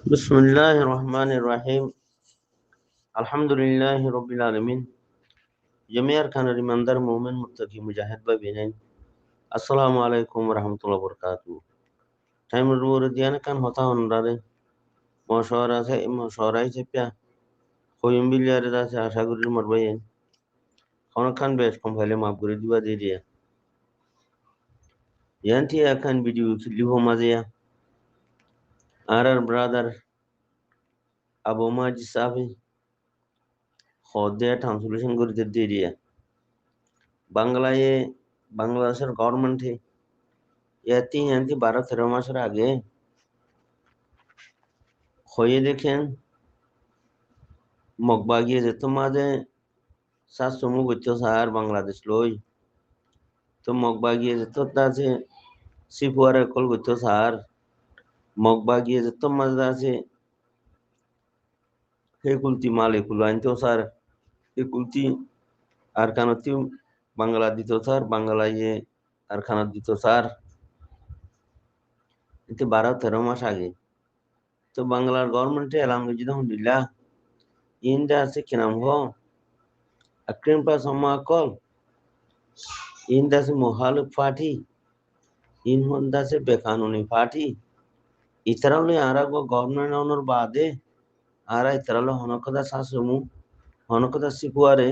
Bismillahirrahmanirrahim. Alhamdulillahi Rabbil Alamin. Jami'ar kanar imandar mu'min muttaqi mujahid babinain. Assalamu alaikum warahmatullahi wabarakatuh. Time rur diana kan hota honrare. Mashawara se pya. Khoyum bilyare da se asha gurir marbayen. Khona kan besh kom phale maaf guri diwa de dia. Yanti akan video liho mazia. Arar brother Abu Maji Safi. Khode translation guri de dia. বাংলায় বাংলাদেশের গভর্নমেন্টে ইয়াতি 12-13 মাসের আগে হয়ে দেখেন মগবাগিয়ে যেত মাঝে সাসমু গচ্ছ সার বাংলাদেশ লই তো মগবাগিয়ে যেত আছে সিপুয়ারে কল গচ্ছ সার মগবাগিয়ে যেত মাঝে আছে হে কুলতি মালে কুল আনতো স্যার হে কুলতি আর কানতি বাংলা দিত স্যার বাংলায় আর খানা দিত স্যার এতে 12-13 মাস আগে তো বাংলার গভর্নমেন্টে আলহামদুলিল্লাহ ইন্দা আছে কিনাম হ akrim pa sama kol inda se muhalif party in honda se bekanuni party itarale ara go government honor bade ara itarale honokada sasumu honokada sikuare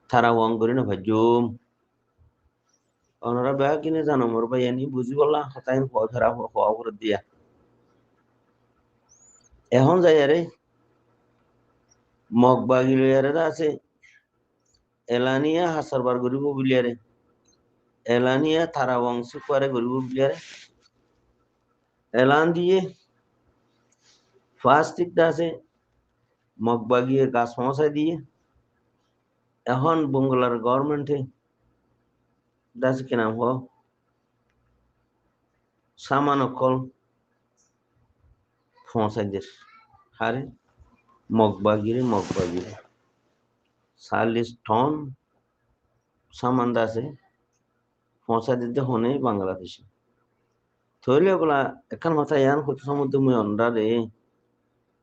thara wangorina bhajum onora ba kine jano mor ba yani buzi bolla hatayin ho thara ho ho dia এখন যাই আরে মগবাগিল এরা আছে এলানিয়া হাসারবার গরিব বিলিয়ারে এলানিয়া থারা বংশ করে গরিব বিলিয়ারে এলান দিয়ে ফার্স্ট আছে মগবাগিয়ে গাছ সমস্যায় দিয়ে এখন বাংলার গভর্নমেন্টে দাসে কি নাম হ সামান্য কল ফসাইদের হারে মগবাগিরে 40 টন সামান দাসে ফসা দিতে হনে বাংলাদেশে থইলে বলা এখন কথা ইয়ান কত সমুদ্র মুই অন্ডারে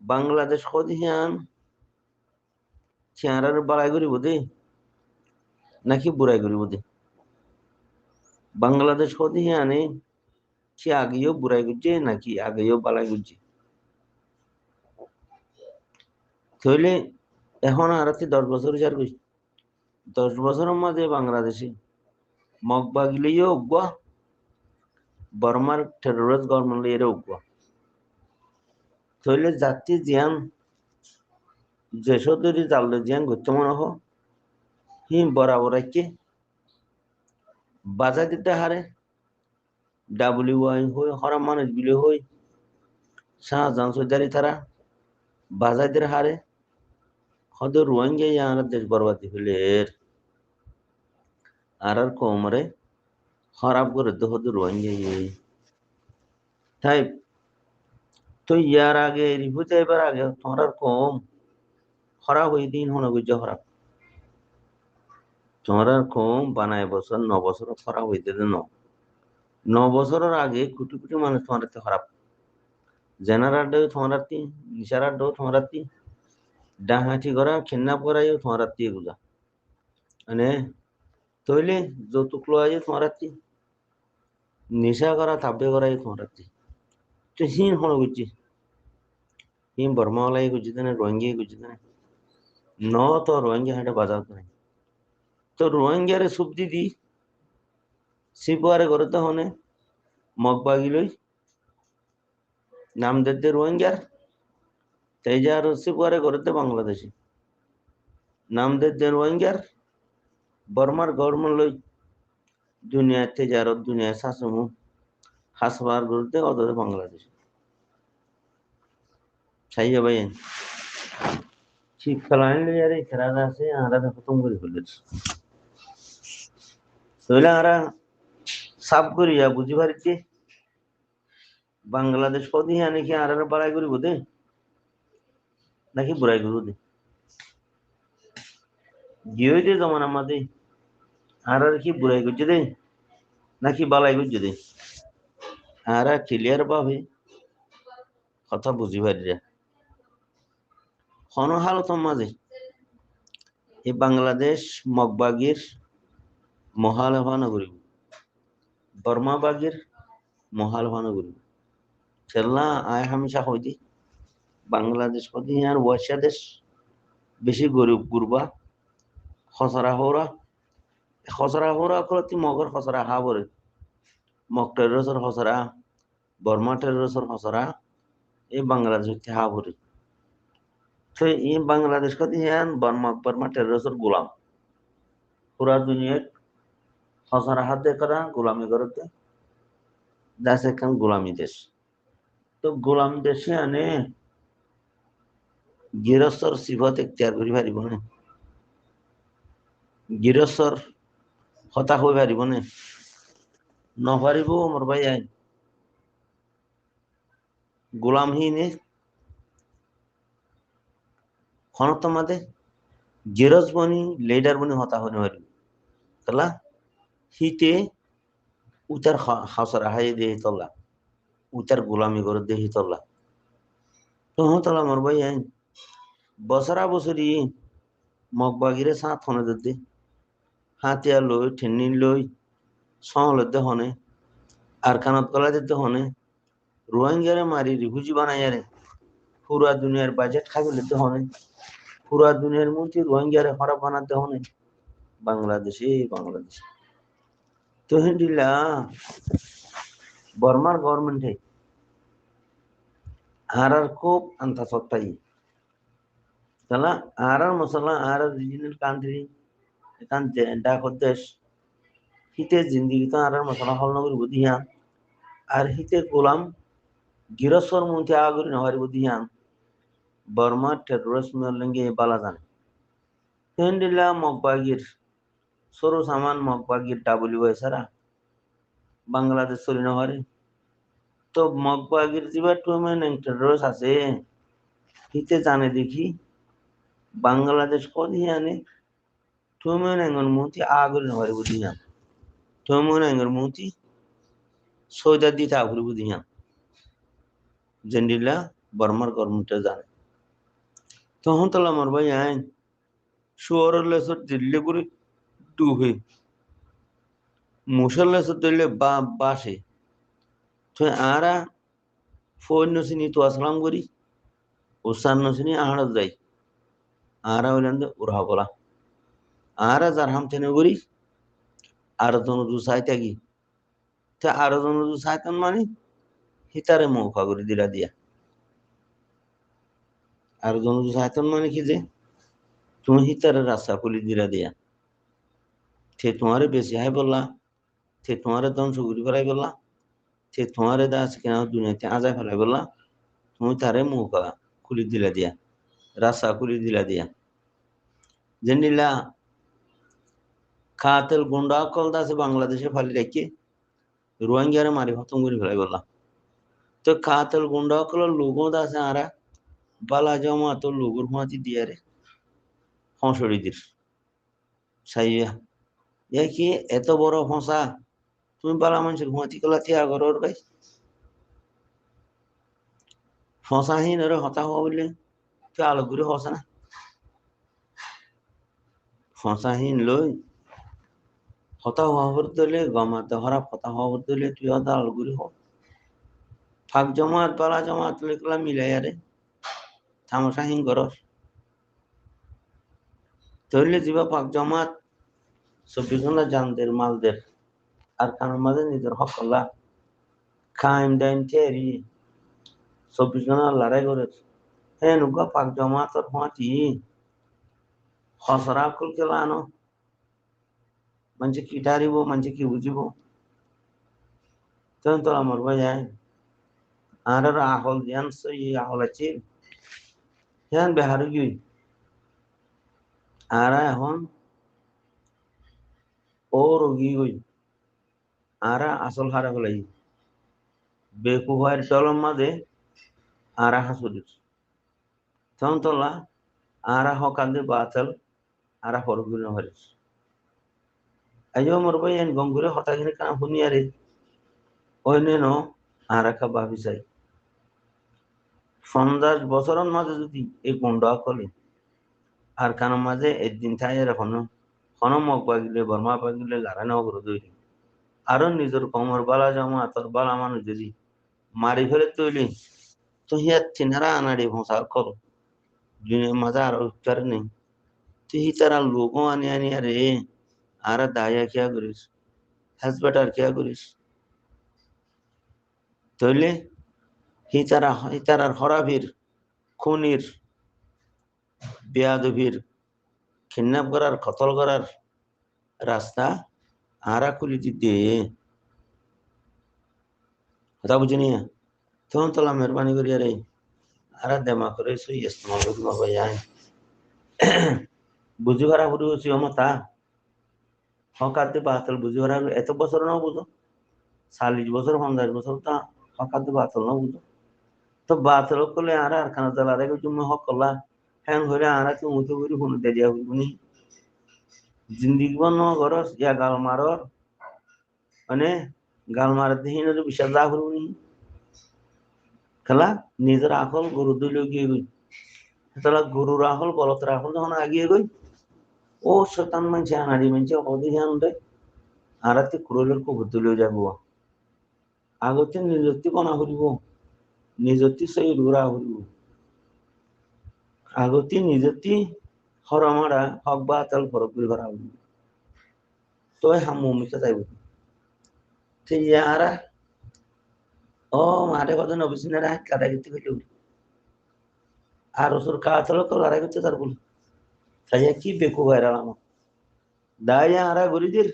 বাংলাদেশ কদিয়ান চেয়ারার বাড়াই করিব দে নাকি বুড়াই করিব দে বাংলাদেশ কদিয়ানে কি আগেও বুড়াই করছে নাকি আগেও বালাই করছে থইলে এখন আর 10 বছর 10 বছরের মধ্যে বাংলাদেশে মগবাগিলেও উগবা বর্মার টেরোরিস্ট গভর্নমেন্ট এর উগবা থইলে জাতি জিয়ান যেসদরি জাললে জিয়ান করতে মনে হ হিম বরাবর কে বাজার দিতে হারে WI হই হরা মানুষ বিলে হই শাহজাহান সৈদারি তারা বাজাদের হারে হদ রোহিঙ্গা ইয়ার দেশ বরবাদি হইলের আর কোমরে খারাপ করে তো হদ রোহিঙ্গা তাই তো ইয়ার আগে রিপোর্ট এবার আগে তোমার কম খারাপ হয়ে দিন হনে গুজ খারাপ তোমার কম বানায় বছর 9 বছর খারাপ হইতে 9 বছরের আগে কোটি কোটি মানুষ তোমার খারাপ জেনারেল ডে তোমার নিশারার ডো তোমার ডাহাটি করা কিডন্যাপ করাইও তোমার এগুলা মানে তৈলে যৌতুক লওয়াই তোমার নিশা করা থাপে করাই তোমার তো হিন হন গুজি হিম বর্মাওয়ালাই গুজি দেনে রোহিঙ্গা গুজি দেনে ন তো রোহিঙ্গা হাটে বাজাও নাই তো রোহিঙ্গারে সবজি দি সিপুয়ারে করতে হনে মগবাগিলই নাম দেতে রোহিঙ্গার তেজা আর সিপুয়ারে করতে বাংলাদেশি নাম দেতে রোহিঙ্গার বর্মার গভর্নমেন্ট লই দুনিয়াতে যার দুনিয়া শাসমু হাসবার করতে অত বাংলাদেশ ছাইয়া ভাইয়েন শীতকালীন লইয়ারে খেলা আছে আরা খতম করে ফেলেছে তাহলে আরা সাফ করিয়া বুঝি পারিছি বাংলাদেশ কদি আনে কি আর বাড়াই করিব দে নাকি বুড়াই করব দে গিয়ে দে যেমন আমাদের আর কি বুড়াই করছে দে নাকি বালাই করছে দে আর ক্লিয়ার ভাবে কথা বুঝি পারিরা হন হালতর মাঝে এই বাংলাদেশ মগবাগির মহালভানা করিব বর্মা বাগির মহালভানা করিব খেলনা আয় হামেশা হইতি বাংলাদেশ প্রতি আর ওয়াশা দেশ বেশি গরিব গুরবা খসরা হোরা করতি মগর খসরা হা বরে মগ টেরোসর খসরা বর্মা টেরোসর খসরা এই বাংলাদেশ হা বরে তো এই বাংলাদেশ কতি হ্যান বর্মা টেরোসর গোলাম পুরা দুনিয়ার খসরা হাত দিয়ে করা গোলামি করতে দেশ এখন গোলামি দেশ তো গোলাম দেশে আনে গৃহস্থর সিফত এখতিয়ার করি পারিব না গৃহস্থর হতা হয়ে পারিব না নপারিব আমার ভাই আইন গোলামহীনে ক্ষণত মাদে গিরজ বনি লিডার বনি হতা হতে পারিব তালা হিতে উতার হাসরা হাই দেহি তল্লা উতার গোলামি করে দেহি তল্লা তো হতলা আমার ভাই আইন বছরা বছরি মগবাগিরে সাত হনে দিতে হাতিয়া লই ঠেন্নি লই সহলতে হনে আর কানত গলা দিতে হনে রোহিঙ্গারে মারি রিফিউজি বানাইয়ারে পুরা দুনিয়ার বাজেট খাবে লিতে হনে পুরা দুনিয়ার মধ্যে রোহিঙ্গারে হরা বানাতে হনে বাংলাদেশে তো হিন্দিলা বর্মার গভর্নমেন্টে আর খুব আন্তা সত্তাই তাহলে আর মশলা আর রিজিনাল কান্ট্রি এখান ডাক দেশ হিতে জিন্দিগি তো আর মশলা হল নগর বুঝিয়া আর হিতে গোলাম গিরস্বর মন্ত্রী আগরি নহরি বুঝিয়া বর্মা টেরোরিস্ট লেঙ্গে বালা জানে হিন্দিলা মগবাগির সরু সামান মগবাগির ডাবলি সারা বাংলাদেশ চলি নহরে তো মগবাগির যা টেরোরিস্ট আছে হিতে জানে দেখি বাংলাদেশ কদি আনে তুমিও নাঙ্গর মন্ত্রী আগরি নহরি বুঝিয়া তুমিও নাঙ্গর মন্ত্রী সৌদা দিতে আগরি বুঝিয়া জেন্ডিলা বর্মার গভর্নমেন্টে জানে তখন তো আমার ভাই আইন শুয়ারের লেসর দিল্লি করে ডুবে মুসল লেসর দিল্লি বাসে তো আরা ফোন নসিনি তো আসলাম করি ওসান নসিনি আহার যাই আরা হইলেন উড়া বলা আরা যার হাম থেনে করি আরো জন দু সাইতাগি তো আরো জন দু সাইতান মানে হিতারে মৌকা করে দিলা দিয়া আর জন দু সাইতান মানে কি যে তুমি হিতারে রাস্তা খুলি দিলা দিয়া সে তোমারে বেশি হাই বললা সে তোমারে ধ্বংস করি ফেলাই বললা সে তোমারে দাস কেন দুনিয়াতে আজায় ফেলাই বললা তুমি তারে মৌকা খুলি দিলা দিয়া রাস্তা খুলি দিলা দিয়া জেনিলা খাতেল গুন্ডা কল দাসে বাংলাদেশে ফালি রেখে রোহিঙ্গারে মারি খতম করে ফেলাই বললা তো খাতেল গুন্ডা কল লোগো দাসে আরা বালা জমা তো লোগর হুঁয়াতি দিয়া রে হঁসড়ি দির সাইয়া কি এত বড় ফসা তুমি বালা মানুষের হুঁয়াতি কলা থিয়া ঘর গাই ফসাহীন ওরে হতা হওয়া বললে তুই আলো করে হসা না ফসাহীন লই হতা হওয়া দিলে গমাতে হরা হতা হওয়া দিলে তুই হতা আলো করে হ ফাঁক জমাত বালা জমাত লিখলা মিলাই আরে থামসাহীন গরস তৈলে যাবা ফাঁক জমাত 24 ঘন্টা জানদের মালদের আর কানের মাঝে নিজের হক করলা খাইম ডাইম তেরি 24 ঘন্টা লড়াই করে হ্যাঁ নুকা ফাঁক জমাতর হুঁয়াতি খসরা খুলকে লানো মানুষ কি ডারিব মানুষ কি বুঝিব তখন তো আমার ভাই যায় আর আহল জ্ঞান সই আহল আছে হ্যাঁ বেহার গিয়ে আর এখন ও রোগী গই আর আসল হারা হলাই বেকুহার চলম মাঝে আর হাসুদিস তখন তোলা আর হকান্দে বাতাল আর হরগুলো হরিস আজ মোর ভাই এন গঙ্গুরে হতাগিনে কাম শুনি আরে ওই নেন আর কা ভাবি চাই 50 বছরের মাঝে যদি এই গুন্ডা কলে আর কারণ মাঝে একদিন থাই এখনো মগ পাগিলে বর্মা পাগিলে গাড়ানো করে দইলি আরো নিজের কমর বালা জামা তোর বালা মানুষ যদি মারি ফেলে তৈলি তো হিয়ার চিনারা আনাড়ি ভোঁসা কর মাঝে আর উত্তর নেই তো হি তারা লোকও আনি আনি আরে আর দায়া কিয়া করিস হাসবেটার কিয়া করিস তৈলে হিতারার হরাভির খুনির বেয়াদবির কিডন্যাপ করার কতল করার রাস্তা আরা খুলি দিতে কথা বুঝিনি তখন তোলা মেহরবানি করিয়া রে আরা দেমা করে সই ইস্তেমাল করতে যায় বুঝি ভাড়া বুঝি হচ্ছি অমতা হকাতে বাতল বুঝি ভাড়া এত বছর না বুঝো 40 বছর 50 বছর তা হকাতে বাতল না বুঝো তো বাতল করলে আরা আর খানা তালা রেখে তুমি হক করলা হ্যাং হইলে আরা কি মুখে বুঝি কোনো দেরিয়া বুঝবনি জিন্দিগি বন গরস ইয়া গাল মারর মানে গাল মারার দিন বিশ্বাস যা করবনি খেলা নিজের আকল গরু দিল গিয়ে গই তাহলে গরুর আকল বলতের আকল যখন আগিয়ে গই ও শতান মানছে আনাড়ি মানছে অধিহান রে আরাতে কুরলের কবর দিল যাবো আগতে নিজত্তি কনা করিব নিজত্তি সেই রুরা করিব আগতে নিজত্তি হরমারা হক বা তাল ফরক করে ভরা হইব তো হামুমিকা যাইব ঠিক আরা ও মারে কত নবিসিনারা কাটা গিতে গেল আর ওসর কাতল তো লড়াই করতে তার বল তাই কি বেকু ভাইরা আমার দায়া আরা গরিদের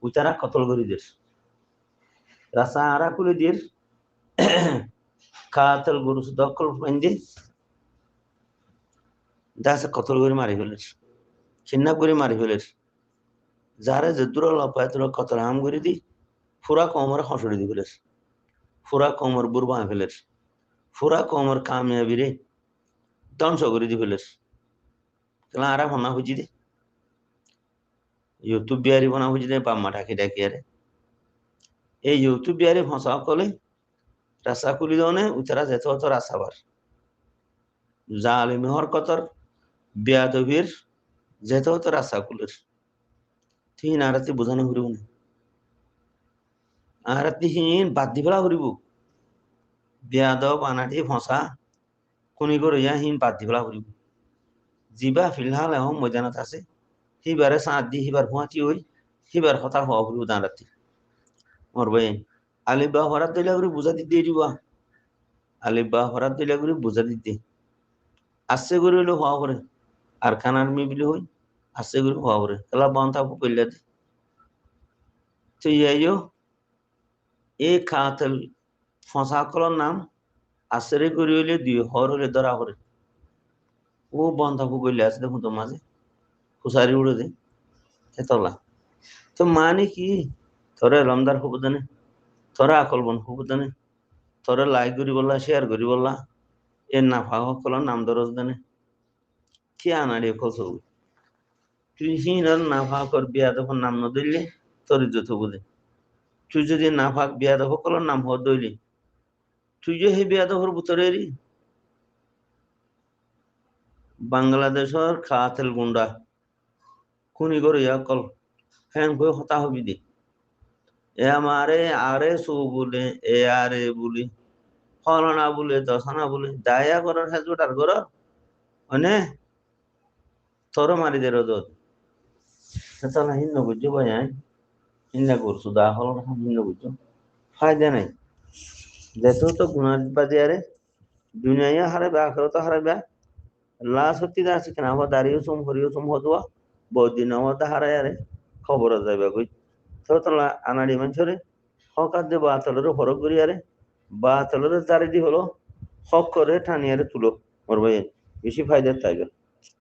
উতারা কতল গরিদের রাসা আরা কুলিদের কাতল গরু দখল পাইন্দে দাসে কতল গরি মারি ফেলেছ চিন্না করে মারি ফেলেছ যারা যে দূর লপায় তোর কতল হাম করে দি ফুরা কমর হসড়ি দি ফেলেছ ফুরা কমর বুরবা ফেলেছ ফুরা কমর কামিয়াবি রে ধ্বংস করে দি ফেলেছ তাহলে আরা হনা খুঁজি দে ইউটিউব বিহারি বনা খুঁজি দে বাম্মা ঢাকি ডাকি আরে এই ইউটিউব বিহারি ভাষা কলে রাস্তা খুলি দনে উতারা যেত হত রাস্তাবার জালিমি হরকতর বেয়াদবির যেত হতো রাস্তা খুলের তিন আরাতি বোঝানো ঘুরিব না আরাতি হিন বাদ দি ফেলা ঘুরিব বেয়াদব আনাটি ভাষা কোনি করে ইয়া হিন বাদ দি ফেলা ঘুরিব জিবা ফিলহাল এখন ময়দানত আছে সিবারে সাঁত দি সিবার ভুয়াতি হই সিবার কথা হওয়া ঘুরিব দাঁড়াতি মরবে আলিফ বা হরাত দিলে করে বুঝা দিতে দিব আলিফ বা হরাত দিলে করে বুঝা দিতে আসছে করে হইলে হওয়া করে আর খানার মিবিলে হই আসছে করে হওয়া করে তাহলে বন্ধ থাকবো পেলে তো ইয়াইও এই খাতেল ফসাকলর নাম আসরে করে হইলে দুই হর হইলে ধরা করে ও বন্ধ থাকবো পেলে আছে দেখুন তো মাঝে খুসারি উড়ে দে এতলা তো মানে কি তোরা রমদার হবো জানে তোরা আকল বন হবো জানে তোরা লাইক করি বললা শেয়ার করি বললা এর নাফা সকলের নাম দরজ জানে কি আনাড়ি খোঁজ তুই হিনার নাফা কর বিয়া তখন নাম ন দিলে তোর ইজ্জত হবো দে তুই যদি নাফাক বিয়া সকলের নাম হওয়া দইলি তুই যে সেই বিয়া দখর ভিতরেরই বাংলাদেশের খাতেল গুন্ডা খুনি করে কল ফ্যান করে হতা হবি দে এ আমারে আরে সু বলে এ আরে বলি ফলানা বলে দশানা বলে দায়া করার হেজবেটার কর মানে তোর মারি দে রোদ তাহলে হিন্ন বুঝছো ভাই হিন্না করছো দা হল হিন্ন বুঝছো ফায়দা নাই যেত তো গুণার বাজে আরে দুনিয়া হারাবে আখেরাত হারাবে লা সত্যি দা আছে কেন আবার দাঁড়িয়ে সোম হরিও সোম হতুয়া বহুদিন আমার হারায় আরে খবর যাবে কই তো তোলা আনাড়ি মানুষরে হকার যে বাতলেরও হরক করি আরে বাতলের চারিদি হলো হক করে ঠানিয়ারে তুলো ওর ভাই বেশি ফায়দার তাইবে